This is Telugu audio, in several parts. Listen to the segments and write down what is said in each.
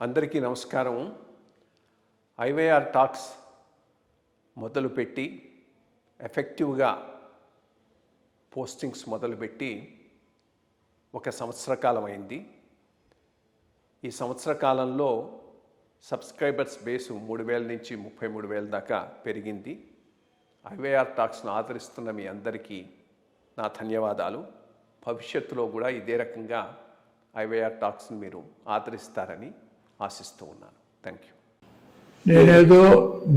అందరికీ నమస్కారం. ఐవైఆర్ టాక్స్ మొదలుపెట్టి ఎఫెక్టివ్గా పోస్టింగ్స్ మొదలుపెట్టి ఒక సంవత్సర కాలం అయింది. ఈ సంవత్సర కాలంలో సబ్స్క్రైబర్స్ బేసు 3,000 నుంచి 33,000 దాకా పెరిగింది. ఐవైఆర్ టాక్స్ను ఆదరిస్తున్న మీ అందరికీ నా ధన్యవాదాలు. భవిష్యత్తులో కూడా ఇదే రకంగా ఐవైఆర్ టాక్స్ని మీరు ఆదరిస్తారని ఆశిస్తూ ఉన్నాను. Thank you. నేనేదో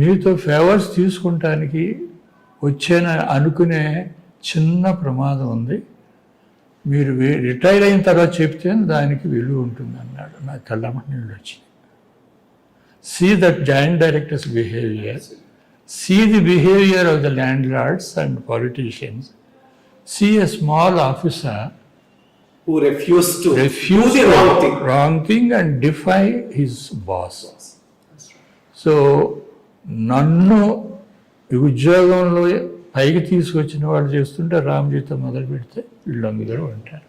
మీతో ఫేవర్స్ తీసుకుంటానికి వచ్చాను అనుకునే చిన్న ప్రమాదం ఉంది. మీరు రిటైర్ అయిన తర్వాత చెప్తే దానికి విలువ ఉంటుంది అన్నాడు. నా కళ్ళమ్మ నీళ్ళు వచ్చింది. See that joint directors behaviour, see the behaviour of the landlords and politicians, see a small officer who refused to do the wrong thing and defy his boss. So నన్ను ఉద్యోగంలో పైకి తీసుకొచ్చిన వాళ్ళు చేస్తుంటే రామ్జీతో మొదలు పెడితే వీళ్ళందరూ ఉంటారు.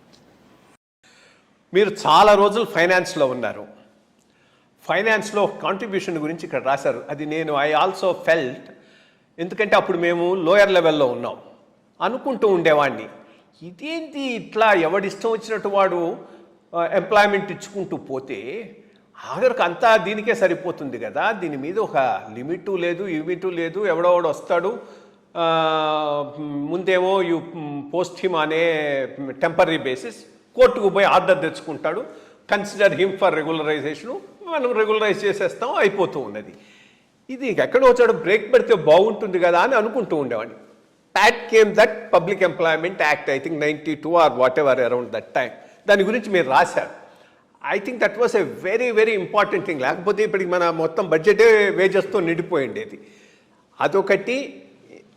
మీరు చాలా రోజులు ఫైనాన్స్లో ఉన్నారు. ఫైనాన్స్లో కాంట్రిబ్యూషన్ గురించి ఇక్కడ రాశారు. అది నేను ఐ ఆల్సో ఫెల్ట్, ఎందుకంటే అప్పుడు మేము లోయర్ లెవెల్లో ఉన్నాం. అనుకుంటూ ఉండేవాడిని, ఇదేంటి ఇట్లా ఎవడిష్టం వచ్చినట్టు వాడు ఎంప్లాయ్మెంట్ ఇచ్చుకుంటూ పోతే ఆఖరికి అంతా దీనికే సరిపోతుంది కదా, దీని మీద ఒక లిమిటు లేదు, లిమిటు లేదు. ఎవడోవాడు వస్తాడు, ముందేమో యూ పోస్ట్ హిమ్ అనే టెంపరీ బేసిస్, కోర్టుకు పోయి ఆర్డర్ తెచ్చుకుంటాడు, కన్సిడర్ హిమ్ ఫర్ రెగ్యులరైజేషను, మనం రెగ్యులరైజ్ చేసేస్తాం, అయిపోతూ ఉన్నది. ఇది ఎక్కడో వచ్చాడు బ్రేక్ పెడితే బాగుంటుంది కదా అని అనుకుంటూ ఉండేవాడిని. That came that Public Employment Act, I think 92 or whatever around that time. దాని గురించి మీరు రాశారు. I think that was a very very important thing. లేకపోతే ఇప్పటికి మన మొత్తం బడ్జెటే వేజెస్తో నిండిపోయిండేది. అదొకటి.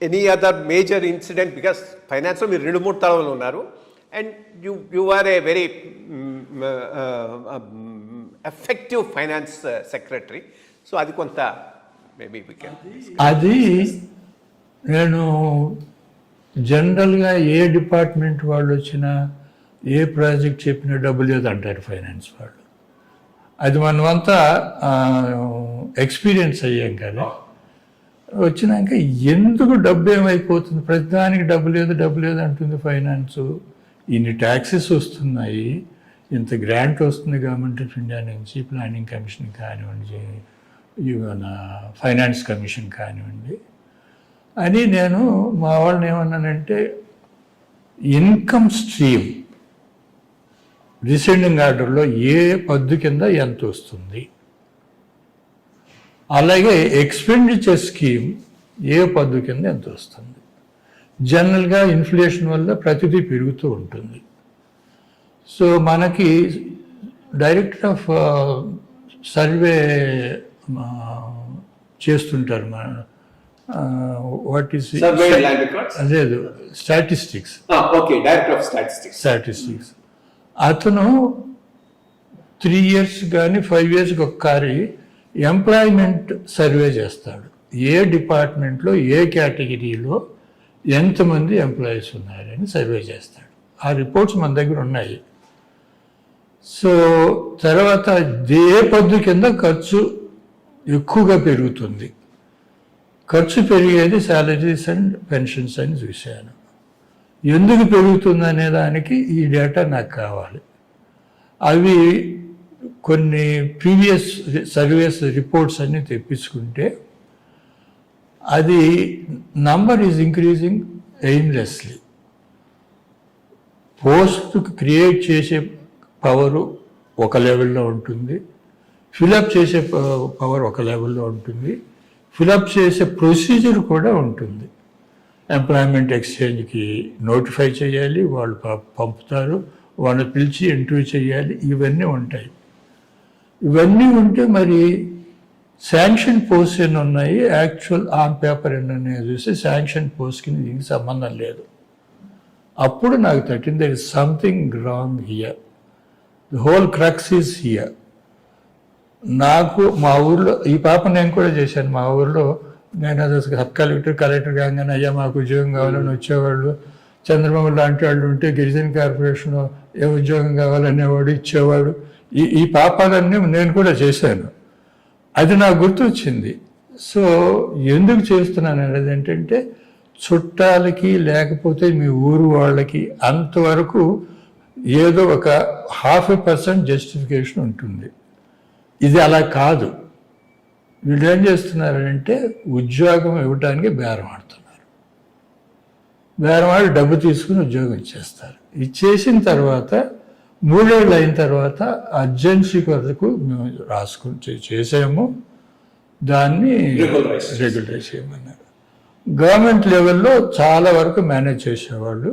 Any other major incident, because ఫైనాన్స్లో మీరు 2-3 తలవలు ఉన్నారు and you are a very effective finance secretary. So అది కొంత మేబీ వీ కెన్. అది నేను జనరల్గా ఏ డిపార్ట్మెంట్ వాళ్ళు వచ్చినా ఏ ప్రాజెక్ట్ చెప్పినా డబ్బు లేదు అంటారు ఫైనాన్స్ వాళ్ళు. అది మనమంతా ఎక్స్పీరియన్స్ అయ్యాం కదా. వచ్చినాక ఎందుకు డబ్బు ఏమైపోతుంది, ప్రతిదానికి డబ్బు లేదు అంటుంది ఫైనాన్స్. ఇన్ని ట్యాక్సెస్ వస్తున్నాయి, ఇంత గ్రాంట్ వస్తుంది గవర్నమెంట్ ఆఫ్ ఇండియా నుంచి, ప్లానింగ్ కమిషన్ కానివ్వండి, ఫైనాన్స్ కమిషన్ కానివ్వండి అని. నేను మా వాళ్ళని ఏమన్నానంటే, ఇన్కమ్ స్ట్రీమ్ డిసెండింగ్ ఆర్డర్లో ఏ పద్దు కింద ఎంత వస్తుంది, అలాగే ఎక్స్పెండిచర్ స్కీమ్ ఏ పద్దు కింద ఎంత వస్తుంది. జనరల్గా ఇన్ఫ్లేషన్ వల్ల ప్రతిదీ పెరుగుతూ ఉంటుంది. సో మనకి డైరెక్టర్ ఆఫ్ సర్వే చేస్తుంటారు. వాట్ ఈస్ లేదు, స్టాటిస్టిక్స్. అతను 3 years కానీ 5 years ఒకసారి ఎంప్లాయ్మెంట్ సర్వే చేస్తాడు. ఏ డిపార్ట్మెంట్లో ఏ కేటగిరీలో ఎంతమంది ఎంప్లాయీస్ ఉన్నారని సర్వే చేస్తాడు. ఆ రిపోర్ట్స్ మన దగ్గర ఉన్నాయి. సో తర్వాత ఏ పద్దు కింద ఖర్చు ఎక్కువగా పెరుగుతుంది, ఖర్చు పెరిగేది శాలరీస్ అండ్ పెన్షన్స్ అని చూశాను. ఎందుకు పెరుగుతుంది అనే దానికి ఈ డేటా నాకు కావాలి. అవి కొన్ని ప్రీవియస్ సర్వేస్ రిపోర్ట్స్ అన్నీ తెప్పించుకుంటే అది number is increasing aimlessly. Post create చేసే పవరు ఒక లెవెల్లో ఉంటుంది, ఫిలప్ చేసే పవర్ ఒక లెవెల్లో ఉంటుంది, ఫిలప్ చేసే ప్రొసీజర్ కూడా ఉంటుంది. ఎంప్లాయ్మెంట్ ఎక్స్చేంజ్కి నోటిఫై చేయాలి, వాళ్ళు పంపుతారు, వాళ్ళని పిలిచి ఇంటర్వ్యూ చేయాలి, ఇవన్నీ ఉంటాయి. ఇవన్నీ ఉంటే మరి శాంక్షన్ పోస్ట్ ఎన్ని ఉన్నాయి, యాక్చువల్ ఆన్ పేపర్ ఎన్ని ఉన్నాయో చూసి శాంక్షన్ పోస్ట్కి దీనికి సంబంధం లేదు. అప్పుడు నాకు తట్టింది, there is something wrong here, the whole crux is here. నాకు మా ఊర్లో ఈ పాప నేను కూడా చేశాను. మా ఊర్లో నేను అది సబ్ కలెక్టర్ కాగానే అయ్యా మాకు ఉద్యోగం కావాలని వచ్చేవాళ్ళు. చంద్రబాబు లాంటి వాళ్ళు ఉంటే గిరిజన కార్పొరేషన్లో ఏ ఉద్యోగం కావాలనేవాడు, ఇచ్చేవాడు. ఈ పాపాలన్నీ నేను కూడా చేశాను. అది నాకు గుర్తొచ్చింది. సో ఎందుకు చేస్తున్నాను అనేది ఏంటంటే, చుట్టాలకి లేకపోతే మీ ఊరు వాళ్ళకి అంతవరకు ఏదో ఒక 0.5% జస్టిఫికేషన్ ఉంటుంది. ఇది అలా కాదు. వీళ్ళు ఏం చేస్తున్నారంటే ఉద్యోగం ఇవ్వడానికి బేరం ఆడుతున్నారు. బేరం ఆడి డబ్బు తీసుకుని ఉద్యోగం ఇచ్చేస్తారు. ఇచ్చేసిన తర్వాత 3 ఏళ్ళు అయిన తర్వాత అర్జెన్సీ కొరకు మేము రాసుకుని చేసాము, దాన్ని రెగ్యులరైజ్ చేయమన్నారు. గవర్నమెంట్ లెవెల్లో చాలా వరకు మేనేజ్ చేసేవాళ్ళు.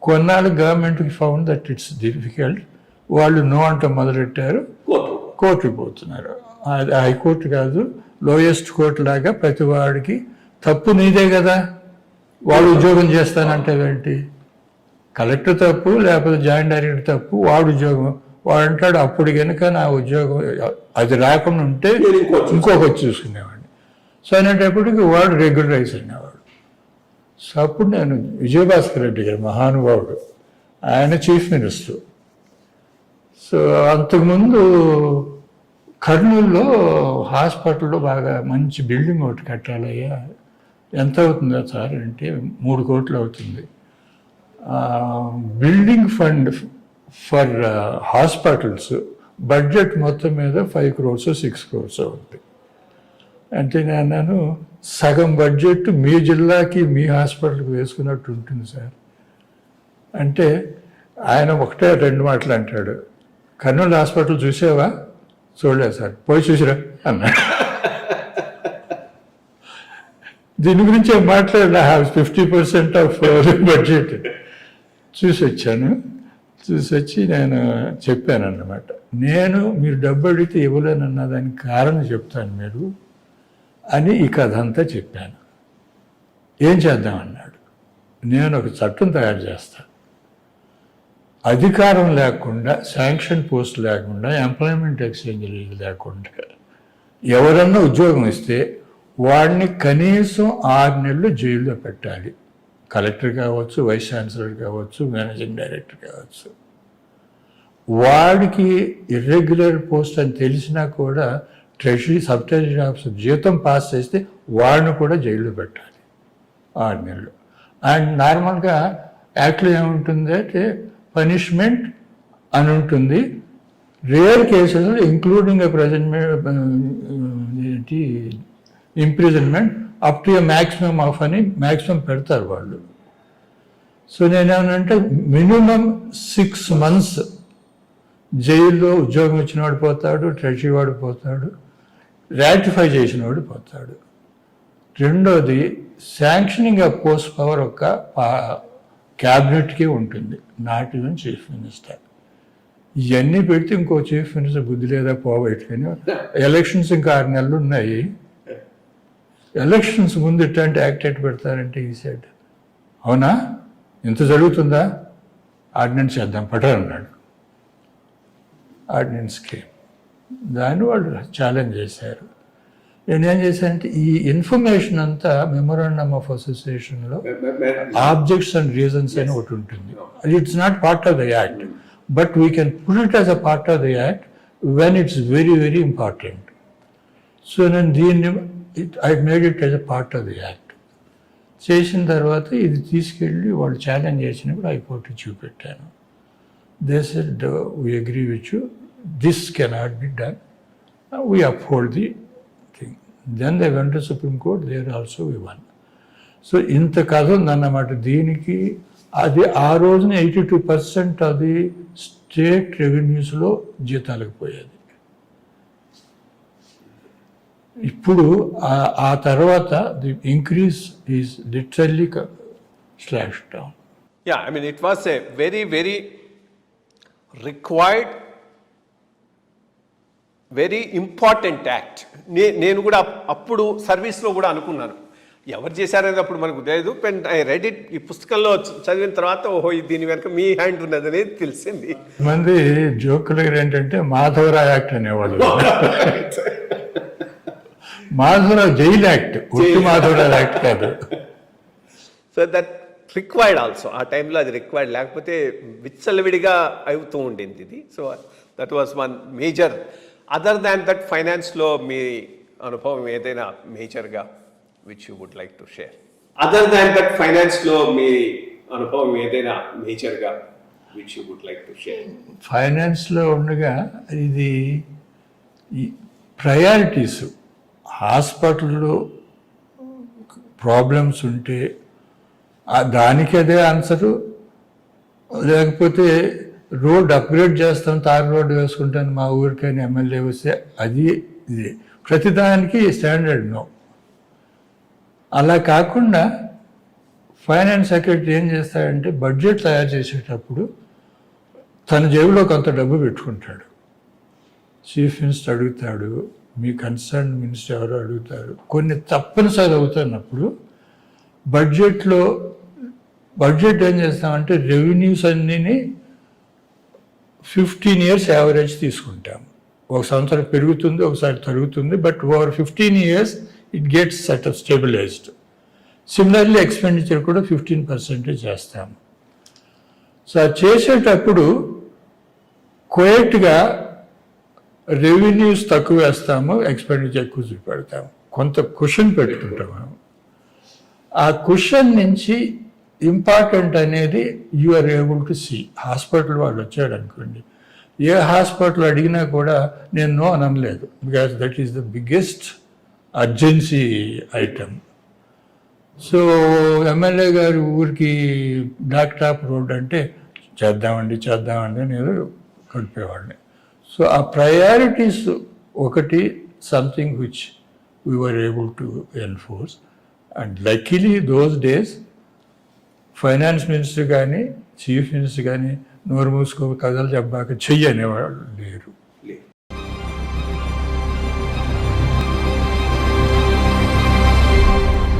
కొన్నాళ్ళు గవర్నమెంట్కి ఫౌండ్ దట్ ఇట్స్ డిఫికల్ట్. వాళ్ళు నో అంట మొదలెట్టారు, కోర్టుకు పోతున్నారు. అది హైకోర్టు కాదు, లోయెస్ట్ కోర్టు లాగా ప్రతి వాడికి తప్పు నీదే కదా, వాడు ఉద్యోగం చేస్తానంటే ఏంటి? కలెక్టర్ తప్పు, లేకపోతే జాయింట్ డైరెక్టర్ తప్పు, వాడు ఉద్యోగం. వాడు అంటాడు అప్పుడు కనుక నా ఉద్యోగం అది రాకుండా ఉంటే ఇంకొకటి చూసుకునేవాడిని. సో అనేటప్పటికి వాడు రెగ్యులరైజ్ అయినవాడు. సో అప్పుడు నేను విజయభాస్కర్ రెడ్డి గారు మహానుభావుడు, ఆయన చీఫ్ మినిస్టర్. సో అంతకుముందు కర్నూలులో హాస్పిటల్లో బాగా మంచి బిల్డింగ్ ఒకటి కట్టాలయ్యా, ఎంత అవుతుందా సార్ అంటే 3 కోట్లు అవుతుంది. Building fund for hospitals budget మొత్తం మీద 5 crores 6 crores అవుతుంది. అంటే నేను సగం బడ్జెట్ మీ జిల్లాకి మీ హాస్పిటల్కి వేసుకున్నట్టు ఉంటుంది సార్ అంటే, ఆయన 1-2 మాటలు అంటాడు. కర్నూలు హాస్పిటల్ చూసావా? చూడలేదు సార్. పోయి చూసిరా అన్నాడు. దీని గురించి మాట్లాడాను. 50% ఆఫ్ బడ్జెట్ చూసి వచ్చి నేను చెప్పాను అన్నమాట. మీరు డబ్బు అడిగితే ఇవ్వలేనన్న దానికి కారణం చెప్తాను మీరు అని ఈ కథ అంతా చెప్పాను. ఏం చేద్దామన్నాడు. నేను ఒక చట్టం తయారు చేస్తాను, అధికారం లేకుండా, శాంక్షన్ పోస్ట్ లేకుండా, ఎంప్లాయ్మెంట్ ఎక్స్చేంజ్ లేకుండా ఎవరన్నా ఉద్యోగం ఇస్తే వాడిని కనీసం 6 నెలలు జైల్లో పెట్టాలి. కలెక్టర్ కావచ్చు, వైస్ ఛాన్సలర్ కావచ్చు, మేనేజింగ్ డైరెక్టర్ కావచ్చు. వాడికి ఇర్రెగ్యులర్ పోస్ట్ అని తెలిసినా కూడా ట్రెజరీ సబ్ ట్రెజరీ ఆఫీసర్ జీతం పాస్ చేస్తే వాడిని కూడా జైల్లో పెట్టాలి 6 నెలలు. అండ్ నార్మల్గా యాక్ట్లో ఏముంటుంది అంటే పనిష్మెంట్ అని ఉంటుంది. Rare cases including imprisonment up to A maximum of అని మ్యాక్సిమం పెడతారు వాళ్ళు. సో నేనేమనంటే మినిమం 6 months జైల్లో ఉద్యోగం ఇచ్చిన వాడు పోతాడు, ట్రెజరీ వాడు పోతాడు, రాటిఫై చేసిన వాడు పోతాడు. రెండోది శాంక్షనింగ్ ఆఫ్ పోస్ట్ పవర్ ఒక క్యాబినెట్కి ఉంటుంది, నాట్ ఈవెన్ చీఫ్ మినిస్టర్. ఇవన్నీ పెడితే ఇంకో చీఫ్ మినిస్టర్ బుద్ధి లేదా పోబెట్టుకొని ఎలక్షన్స్ ఇంకా 6 నెలలు ఉన్నాయి. ఎలక్షన్స్ ముందు ఇట్లాంటి యాక్ట్ ఎట్ పెడతారంటే ఈ సైడ్ అవునా, ఇంత జరుగుతుందా, ఆర్డినెన్స్ చేద్దాం పట్టారు అన్నాడు. ఆర్డినెన్స్కి దాన్ని వాళ్ళు ఛాలెంజ్ చేశారు. నేనేం చేశానంటే ఈ ఇన్ఫర్మేషన్ అంతా మెమోరాండమ్ ఆఫ్ అసోసియేషన్లో ఆబ్జెక్ట్స్ అండ్ రీజన్స్ అని ఒకటి ఉంటుంది. It's not part of the act, but we can put it as a part of the act when it's very very important. So నేను దీన్ని I made it as a part of the act. చేసిన తర్వాత ఇది తీసుకెళ్ళి వాళ్ళు ఛాలెంజ్ చేసినప్పుడు హైకోర్టుకి చూపెట్టాను. They said we agree with you, this cannot be done, we uphold the thing. Then they went to supreme court, there also we won. So ఇంత కథ ఉందన్నమాట దీనికి. అది ఆ రోజున 82% అది స్టేట్ రెవెన్యూస్లో జీతాలకు పోయేది. ఇప్పుడు ఆ తర్వాత the increase is literally slash down. Yeah, I mean, it was a very, very required, very important act. నేను కూడా అప్పుడు సర్వీస్లో కూడా అనుకున్నాను, ఎవరు చేశారనేది అప్పుడు మనకు తెలియదు. ఐ రెడ్ ఇట్, ఈ పుస్తకంలో చదివిన తర్వాత ఓహో దీని వెనక మీ హ్యాండ్ ఉన్నది అనేది తెలిసింది. మంది జోకులు ఏంటంటే మాధవరావు యాక్ట్ అనేవాళ్ళు. మాధవరావు జైల్ యాక్ట్, ఒట్టి మాధవరావు యాక్ట్ కాదు. So that required also. ఆ టైంలో అది రిక్వైర్డ్, లేకపోతే విచ్చలవిడిగా అవుతూ ఉండింది ఇది. So that was one major. Other than that ఫైనాన్స్లో మీ అనుభవం ఏదైనా మేజర్గా which you would like to share? Other than that ఫైనాన్స్లో మీ అనుభవం ఏదైనా మేజర్గా which you would like to share? ఫైనాన్స్లో ఉండగా ఇది ప్రయారిటీస్, హాస్పిటల్లో ప్రాబ్లమ్స్ ఉంటే దానికి అదే ఆన్సరు, లేకపోతే రోడ్ అప్గ్రేడ్ చేస్తాం, తార్ రోడ్డు వేసుకుంటాను మా ఊరికని ఎమ్మెల్యే వస్తే అది ఇది ప్రతిదానికి స్టాండర్డ్ నో. అలా కాకుండా ఫైనాన్స్ సెక్రటరీ ఏం చేస్తాడంటే బడ్జెట్ తయారు చేసేటప్పుడు తన జేబులో కొంత డబ్బు పెట్టుకుంటాడు. చీఫ్ మినిస్టర్ అడుగుతాడు, మీ కన్సర్న్ మినిస్టర్ ఎవరు అడుగుతారు. కొన్ని తప్పనిసరి అవుతున్నప్పుడు బడ్జెట్ ఏం చేస్తామంటే రెవెన్యూస్ అన్నీని 15 years యావరేజ్ తీసుకుంటాం. ఒక సంవత్సరం పెరుగుతుంది, ఒకసారి తరుగుతుంది, but over 15 years it gets stabilised. Similarly expenditure కూడా 15% చేస్తాము. సో అది చేసేటప్పుడు క్వైట్గా రెవెన్యూస్ తక్కువ వేస్తాము, ఎక్స్పెండిచర్ ఎక్కువ చూపెడతాము, కొంత కుషన్ పెట్టుకుంటాము. ఆ కుషన్ నుంచి ఇంపార్టెంట్ అనేది you are able to see. Hospital వాడు వచ్చాడు అనుకోండి, ఏ హాస్పిటల్ అడిగినా కూడా నేను నో అనలేదు, because that is the biggest urgency item. So MLA గారు ఊరికి బ్లాక్ టాప్ రోడ్ అంటే చేద్దామండి నేను కలిపేవాడిని. సో ఆ ప్రయారిటీస్ ఒకటి something which we were able to enforce. And luckily those days finance minister కానీ చీఫ్ మినిస్టర్ కానీ నోరు మూసుకో కథలు చెప్పాక చెయ్యనేవాళ్ళు లేరు.